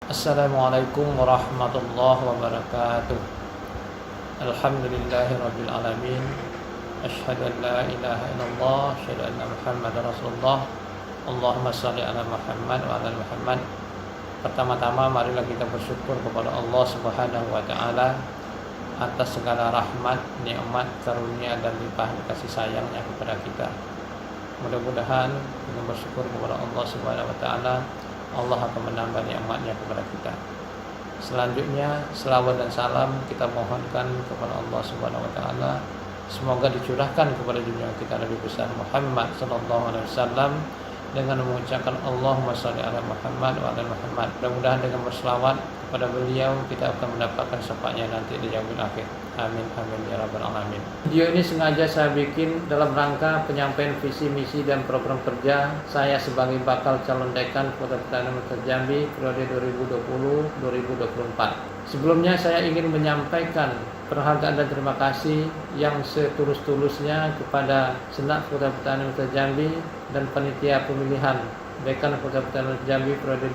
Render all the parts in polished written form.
Assalamualaikum warahmatullahi wabarakatuh. Alhamdulillahirabbil alamin. Asyhadu an la ilaha illallah, asyhadu anna Muhammadar Rasulullah. Allahumma shalli ala Muhammad wa ala Muhammad. Pertama-tama marilah kita bersyukur kepada Allah Subhanahu wa taala atas segala rahmat, nikmat, karunia dan limpahan kasih sayangnya kepada kita. Mudah-mudahan dengan bersyukur kepada Allah Subhanahu wa taala, Allah akan menambah nikmatnya kepada kita. Selanjutnya selawat dan salam kita mohonkan kepada Allah Subhanahu wa taala, semoga dicurahkan kepada dunia kita Nabi besar Muhammad sallallahu alaihi wasallam dengan mengucapkan Allahumma shalli ala Muhammad wa ala Muhammad. Mudah-mudahan dengan berselawat kepada beliau kita akan mendapatkan syafaatnya nanti di yaumil akhir. Amin amin ya rabbal alamin. Video ini sengaja saya bikin dalam rangka penyampaian visi misi dan program kerja saya sebagai bakal calon dekan Fakultas Pertanian Universitas Jambi periode 2020-2024. Sebelumnya saya ingin menyampaikan penghargaan dan terima kasih yang setulus-tulusnya kepada Senat Fakultas Pertanian Universitas Jambi dan panitia pemilihan Dekan Fakultas Pertanian Universitas Jambi periode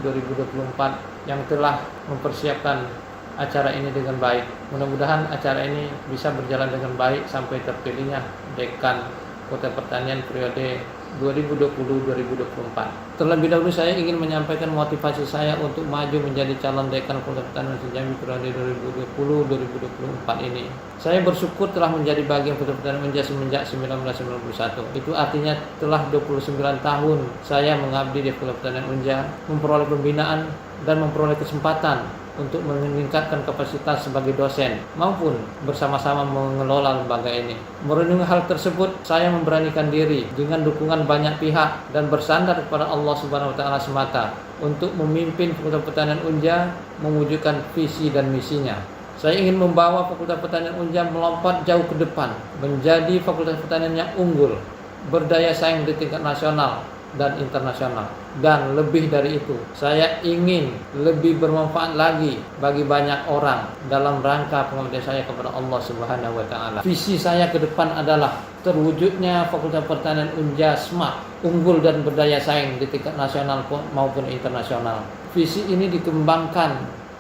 2020-2024 yang telah mempersiapkan acara ini dengan baik. Mudah-mudahan acara ini bisa berjalan dengan baik sampai terpilihnya Dekan Fakultas Pertanian periode 2020-2024. Terlebih dahulu saya ingin menyampaikan motivasi saya untuk maju menjadi calon Dekan Fakultas Pertanian Jambi periode 2020-2024 ini. Saya bersyukur telah menjadi bagian Fakultas Pertanian Unja semenjak 1991. Itu artinya telah 29 tahun saya mengabdi di Fakultas Pertanian Unja, memperoleh pembinaan dan memperoleh kesempatan untuk meningkatkan kapasitas sebagai dosen maupun bersama-sama mengelola lembaga ini. Merenungi hal tersebut, saya memberanikan diri dengan dukungan banyak pihak dan bersandar kepada Allah Subhanahu wa taala semata untuk memimpin Fakultas Pertanian Unja mewujudkan visi dan misinya. Saya ingin membawa Fakultas Pertanian Unja melompat jauh ke depan, menjadi fakultas pertanian yang unggul, berdaya saing di tingkat nasional dan internasional. Dan lebih dari itu, saya ingin lebih bermanfaat lagi bagi banyak orang dalam rangka pengabdian saya kepada Allah Subhanahu wa taala. Visi saya ke depan adalah terwujudnya Fakultas Pertanian Unja smart, unggul dan berdaya saing di tingkat nasional maupun internasional. Visi ini dikembangkan,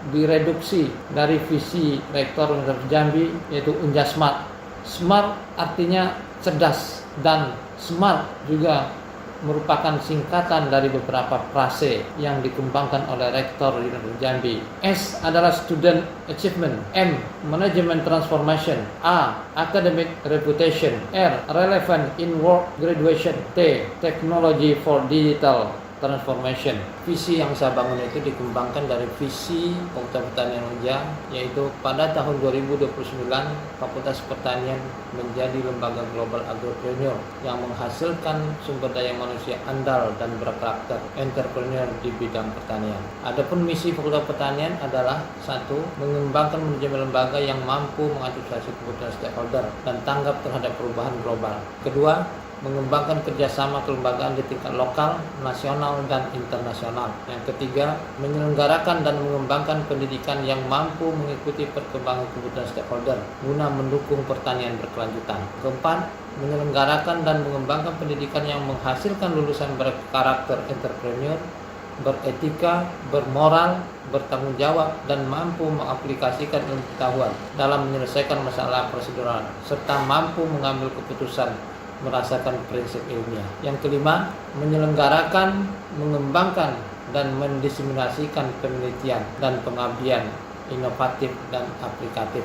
direduksi dari visi Rektor Universitas Jambi, yaitu Unja Smart. Smart artinya cerdas, dan smart juga merupakan singkatan dari beberapa frase yang dikembangkan oleh Rektor Universitas Jambi. S adalah Student Achievement, M Management Transformation, A Academic Reputation, R Relevant in Work Graduation, T Technology for Digital Transformation. Visi yang saya bangun itu dikembangkan dari visi Fakultas Pertanian Unja, yaitu pada tahun 2029 Fakultas Pertanian menjadi lembaga global agripreneur yang menghasilkan sumber daya manusia andal dan berkarakter entrepreneur di bidang pertanian. Adapun misi Fakultas Pertanian adalah satu, mengembangkan manajemen lembaga yang mampu mengantisipasi kebutuhan stakeholder dan tanggap terhadap perubahan global. Kedua, mengembangkan kerjasama kelembagaan di tingkat lokal, nasional, dan internasional. Yang ketiga, menyelenggarakan dan mengembangkan pendidikan yang mampu mengikuti perkembangan kebutuhan stakeholder guna mendukung pertanian berkelanjutan. Keempat, menyelenggarakan dan mengembangkan pendidikan yang menghasilkan lulusan berkarakter entrepreneur, beretika, bermoral, bertanggung jawab, dan mampu mengaplikasikan ilmu pengetahuan dalam menyelesaikan masalah prosedural, serta mampu mengambil keputusan merasakan prinsip ilmiah. Yang kelima, menyelenggarakan, mengembangkan, dan mendiseminasikan penelitian dan pengabdian inovatif dan aplikatif.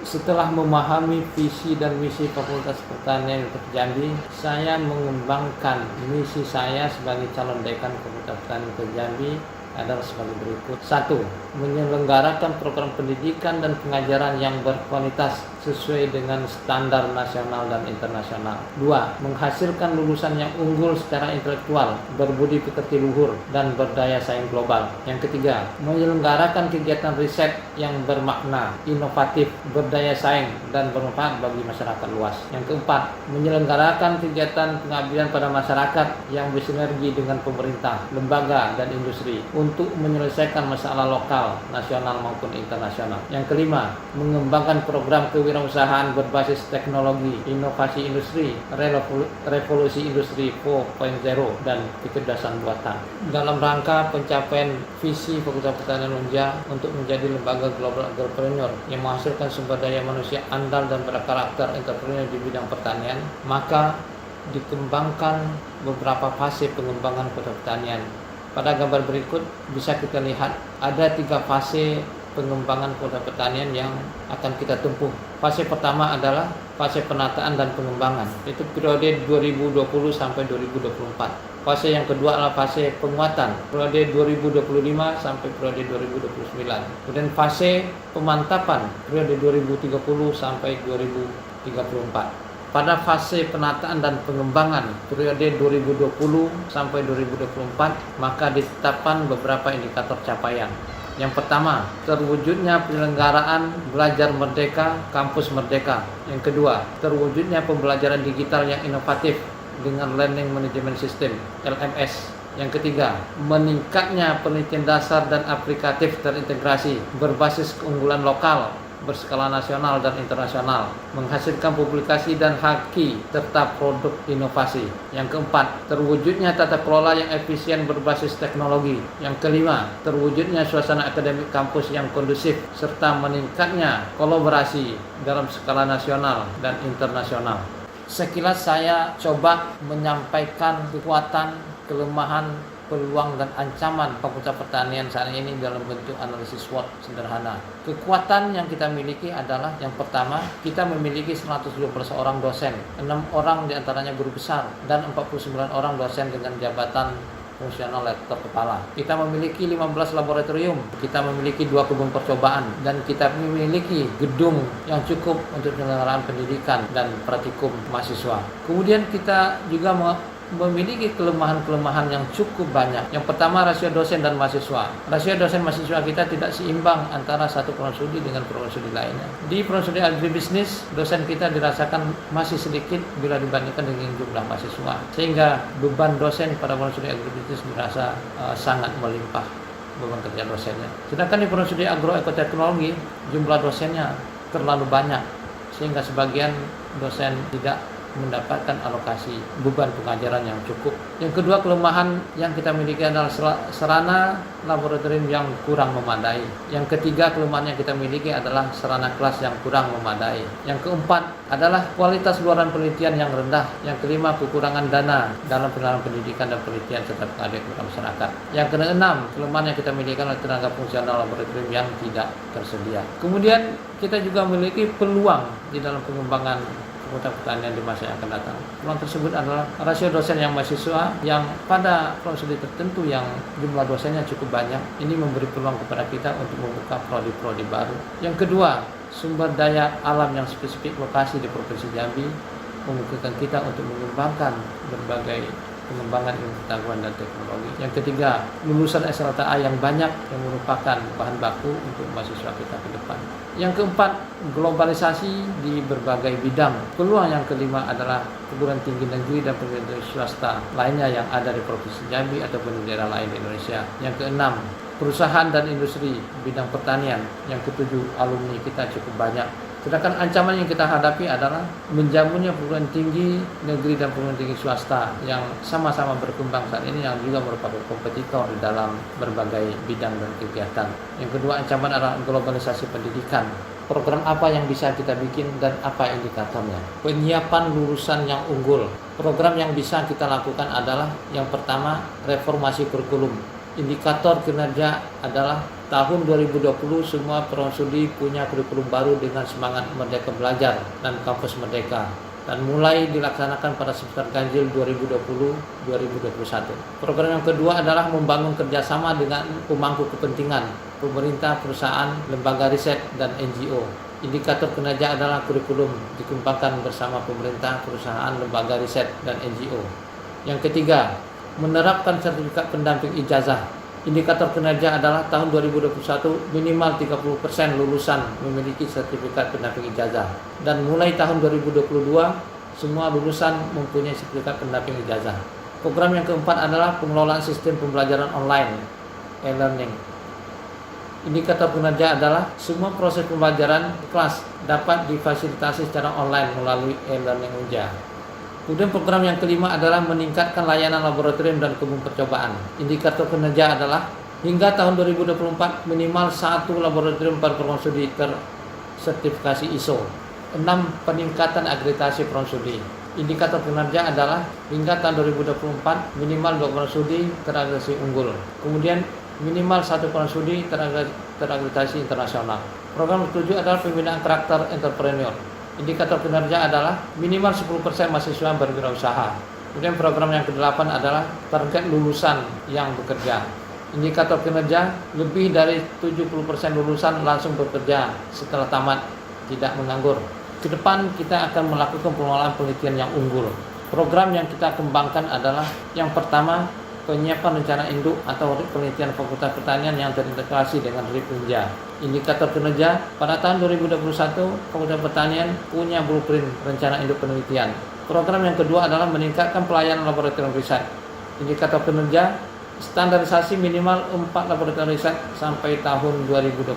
Setelah memahami visi dan misi Fakultas Pertanian Universitas Jambi, saya mengembangkan misi saya sebagai calon dekan Fakultas Pertanian Universitas Jambi adalah sebagai berikut. 1. Menyelenggarakan program pendidikan dan pengajaran yang berkualitas sesuai dengan standar nasional dan internasional. 2. Menghasilkan lulusan yang unggul secara intelektual, berbudi pekerti luhur, dan berdaya saing global. Yang ketiga, menyelenggarakan kegiatan riset yang bermakna, inovatif, berdaya saing, dan bermanfaat bagi masyarakat luas. Yang keempat, menyelenggarakan kegiatan pengabdian pada masyarakat yang bersinergi dengan pemerintah, lembaga, dan industri untuk menyelesaikan masalah lokal, nasional maupun internasional. Yang kelima, mengembangkan program kewirausahaan berbasis teknologi, inovasi industri, revolusi industri 4.0 dan kecerdasan buatan. Dalam rangka pencapaian visi Fakultas Pertanian Unja untuk menjadi lembaga global agripreneur yang menghasilkan sumber daya manusia andal dan berkarakter entrepreneur di bidang pertanian, maka dikembangkan beberapa fase pengembangan kota pertanian. Pada gambar berikut bisa kita lihat ada 3 fase pengembangan kota pertanian yang akan kita tempuh. Fase pertama adalah fase penataan dan pengembangan, yaitu periode 2020 sampai 2024. Fase yang kedua adalah fase penguatan, periode 2025 sampai periode 2029. Kemudian fase pemantapan, periode 2030 sampai 2034. Pada fase penataan dan pengembangan periode 2020 sampai 2024, maka ditetapkan beberapa indikator capaian. Yang pertama, terwujudnya penyelenggaraan belajar merdeka, kampus merdeka. Yang kedua, terwujudnya pembelajaran digital yang inovatif dengan Learning Management System, LMS. Yang ketiga, meningkatnya penelitian dasar dan aplikatif terintegrasi berbasis keunggulan lokal, berskala nasional dan internasional, menghasilkan publikasi dan haki serta produk inovasi. Yang keempat, terwujudnya tata kelola yang efisien berbasis teknologi. Yang kelima, terwujudnya suasana akademik kampus yang kondusif serta meningkatnya kolaborasi dalam skala nasional dan internasional. Sekilas saya coba menyampaikan kekuatan, kelemahan, peluang dan ancaman Fakultas Pertanian saat ini dalam bentuk analisis SWOT sederhana. Kekuatan yang kita miliki adalah yang pertama, kita memiliki 112 orang dosen, 6 orang diantaranya guru besar dan 49 orang dosen dengan jabatan fungsional lektor kepala. Kita memiliki 15 laboratorium, kita memiliki 2 kebun percobaan, dan kita memiliki gedung yang cukup untuk penyelenggaraan pendidikan dan praktikum mahasiswa. Kemudian kita juga memiliki kelemahan-kelemahan yang cukup banyak. Yang pertama, rasio dosen dan mahasiswa. Rasio dosen mahasiswa kita tidak seimbang antara satu program studi dengan program studi lainnya. Di program studi agribisnis, dosen kita dirasakan masih sedikit bila dibandingkan dengan jumlah mahasiswa, sehingga beban dosen pada program studi agribisnis dirasa sangat melimpah beban kerja dosennya. Sedangkan di program studi agroekoteknologi, jumlah dosennya terlalu banyak, sehingga sebagian dosen tidak mendapatkan alokasi beban pengajaran yang cukup. Yang kedua, kelemahan yang kita miliki adalah sarana laboratorium yang kurang memadai. Yang ketiga, kelemahan yang kita miliki adalah sarana kelas yang kurang memadai. Yang keempat adalah kualitas luaran penelitian yang rendah. Yang kelima, kekurangan dana dalam penyelenggaraan pendidikan dan penelitian serta pengabdian kepada masyarakat. Yang keenam, kelemahan yang kita miliki adalah tenaga fungsional laboratorium yang tidak tersedia. Kemudian kita juga memiliki peluang di dalam pengembangan Fakultas Pertanian di masa yang akan datang. Peluang tersebut adalah rasio dosen yang mahasiswa yang pada program studi tertentu yang jumlah dosennya cukup banyak. Ini memberi peluang kepada kita untuk membuka prodi-prodi baru. Yang kedua, sumber daya alam yang spesifik lokasi di Provinsi Jambi memungkinkan kita untuk mengembangkan berbagai pengembangan ilmu pengetahuan dan teknologi. Yang ketiga, lulusan SLTA yang banyak yang merupakan bahan baku untuk mahasiswa kita ke depan. Yang keempat, globalisasi di berbagai bidang. Peluang yang kelima adalah perguruan tinggi negeri dan perguruan tinggi swasta lainnya yang ada di Provinsi Jambi ataupun di daerah lain di Indonesia. Yang keenam, perusahaan dan industri bidang pertanian. Yang ketujuh, alumni kita cukup banyak. Sedangkan ancaman yang kita hadapi adalah menjamunya perguruan tinggi negeri dan perguruan tinggi swasta yang sama-sama berkembang saat ini, yang juga merupakan kompetitor di dalam berbagai bidang dan kegiatan. Yang kedua, ancaman adalah globalisasi pendidikan. Program apa yang bisa kita bikin dan apa indikatornya? Penyiapan lulusan yang unggul. Program yang bisa kita lakukan adalah yang pertama, reformasi kurikulum. Indikator kinerja adalah tahun 2020 semua program studi punya kurikulum baru dengan semangat merdeka belajar dan kampus merdeka, dan mulai dilaksanakan pada semester ganjil 2020-2021. Program yang kedua adalah membangun kerjasama dengan pemangku kepentingan, pemerintah, perusahaan, lembaga riset, dan NGO. Indikator kinerja adalah kurikulum dikembangkan bersama pemerintah, perusahaan, lembaga riset, dan NGO. Yang ketiga, menerapkan sertifikat pendamping ijazah. Indikator kinerja adalah tahun 2021 minimal 30% lulusan memiliki sertifikat pendamping ijazah, dan mulai tahun 2022 semua lulusan mempunyai sertifikat pendamping ijazah. Program yang keempat adalah pengelolaan sistem pembelajaran online. e-learning. Indikator kinerja adalah semua proses pembelajaran kelas dapat difasilitasi secara online melalui e-learning Unja. Kemudian program yang kelima adalah meningkatkan layanan laboratorium dan kebun percobaan. Indikator kinerja adalah hingga tahun 2024 minimal 1 laboratorium perguruan studi tersertifikasi ISO. 6. Peningkatan akreditasi perguruan studi. Indikator kinerja adalah hingga tahun 2024 minimal 2 perguruan studi terakreditasi unggul. Kemudian minimal 1 perguruan studi terakreditasi internasional. Program ke-7 adalah pembinaan karakter entrepreneur. Indikator kinerja adalah minimal 10% mahasiswa berwirausaha. Kemudian program yang ke-8 adalah target lulusan yang bekerja. Indikator kinerja lebih dari 70% lulusan langsung bekerja setelah tamat, tidak menganggur. Ke depan kita akan melakukan pengelolaan penelitian yang unggul. Program yang kita kembangkan adalah yang pertama, penyiapan rencana induk atau penelitian Fakultas Pertanian yang terintegrasi dengan RIP Unja. Indikator kinerja pada tahun 2021 Fakultas Pertanian punya blueprint rencana induk penelitian. Program yang kedua adalah meningkatkan pelayanan laboratorium riset. Indikator kinerja standarisasi minimal 4 laboratorium riset sampai tahun 2024.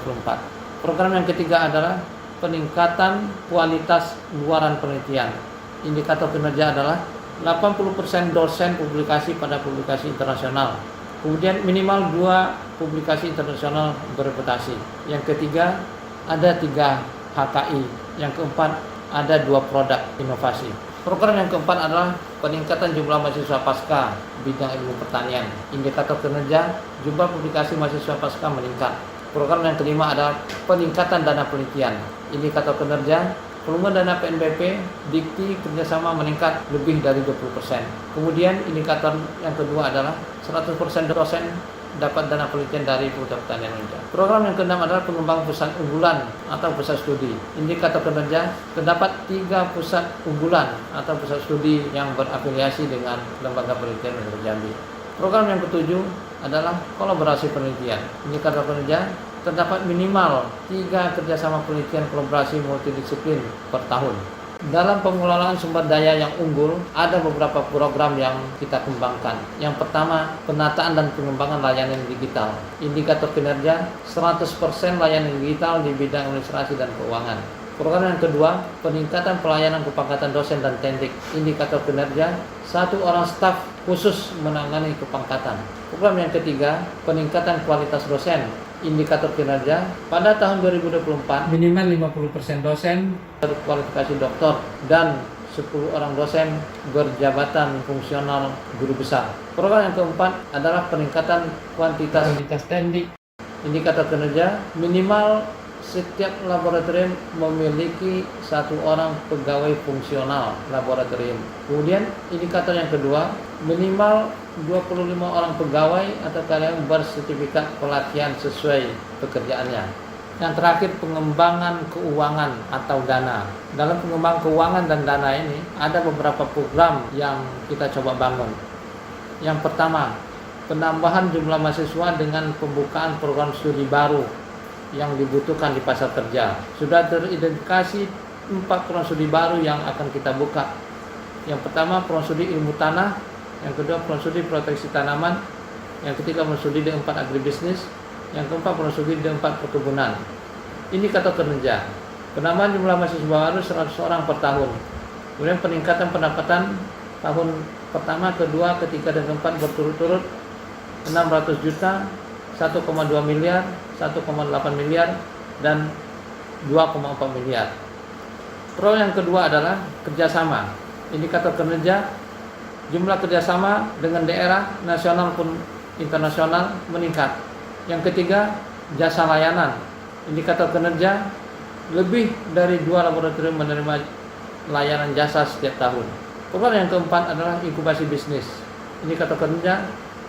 Program yang ketiga adalah peningkatan kualitas luaran penelitian. Indikator kinerja adalah 80% dosen publikasi pada publikasi internasional. Kemudian minimal 2 publikasi internasional berreputasi. Yang ketiga, ada 3 HKI. Yang keempat, ada 2 produk inovasi. Program yang keempat adalah peningkatan jumlah mahasiswa pasca bidang ilmu pertanian. Indikator kinerja, jumlah publikasi mahasiswa pasca meningkat. Program yang kelima adalah peningkatan dana penelitian. Indikator kinerja, volume dana PNBP, dikti kerjasama meningkat lebih dari 20%. Kemudian indikator yang kedua adalah 100% dosen dapat dana penelitian dari Fakultas Pertanian Unja. Program yang keenam adalah pengembangan pusat unggulan atau pusat studi. Indikator kinerja, terdapat 3 pusat unggulan atau pusat studi yang berafiliasi dengan Lembaga Penelitian Universitas Jambi. Program yang ketujuh adalah kolaborasi penelitian. Indikator kinerja, terdapat minimal 3 kerjasama penelitian kolaborasi multidisiplin per tahun. Dalam pengelolaan sumber daya yang unggul, ada beberapa program yang kita kembangkan. Yang pertama, penataan dan pengembangan layanan digital. Indikator kinerja, 100% layanan digital di bidang administrasi dan keuangan. Program yang kedua, peningkatan pelayanan kepangkatan dosen dan tendik. Indikator kinerja, 1 orang staf khusus menangani kepangkatan. Program yang ketiga, peningkatan kualitas dosen. Indikator kinerja, pada tahun 2024 minimal 50% dosen berkualifikasi doktor dan 10 orang dosen berjabatan fungsional guru besar. Program yang keempat adalah peningkatan kuantitas tendik. Indikator kinerja, minimal setiap laboratorium memiliki 1 orang pegawai fungsional laboratorium. Kemudian indikator yang kedua, minimal 25 orang pegawai atau karyawan bersertifikat pelatihan sesuai pekerjaannya. Yang terakhir, pengembangan keuangan atau dana. Dalam pengembangan keuangan dan dana ini ada beberapa program yang kita coba bangun. Yang pertama, penambahan jumlah mahasiswa dengan pembukaan program studi baru yang dibutuhkan di pasar kerja. Sudah teridentifikasi 4 program studi baru yang akan kita buka. Yang pertama, program studi ilmu tanah. Yang kedua, program studi proteksi tanaman. Yang ketiga, program studi D4 agribisnis. Yang keempat, program studi D4 perkebunan. Indikator kinerja, penambahan jumlah mahasiswa baru 100 orang per tahun. Kemudian peningkatan pendapatan tahun pertama, kedua, ketiga, dan keempat berturut-turut 600 juta, 1,2 miliar, 1,8 miliar, dan 2,4 miliar. Program yang kedua adalah kerjasama. Indikator kinerja, jumlah kerjasama dengan daerah, nasional pun internasional meningkat. Yang ketiga, jasa layanan. Indikator kinerja, lebih dari 2 laboratorium menerima layanan jasa setiap tahun. Program yang keempat adalah inkubasi bisnis. Indikator kinerja,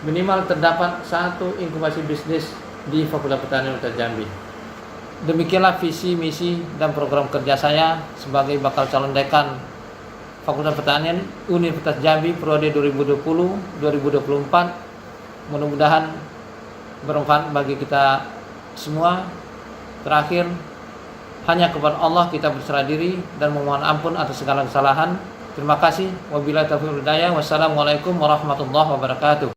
minimal terdapat 1 inkubasi bisnis di Fakultas Pertanian Universitas Jambi. Demikianlah visi, misi, dan program kerja saya sebagai bakal calon dekan Fakultas Pertanian Universitas Jambi periode 2020-2024. Mudah-mudahan bermanfaat bagi kita semua. Terakhir, hanya kepada Allah kita berserah diri dan memohon ampun atas segala kesalahan. Terima kasih. Wabillahi taufiq wal hidayah. Wassalamualaikum warahmatullahi wabarakatuh.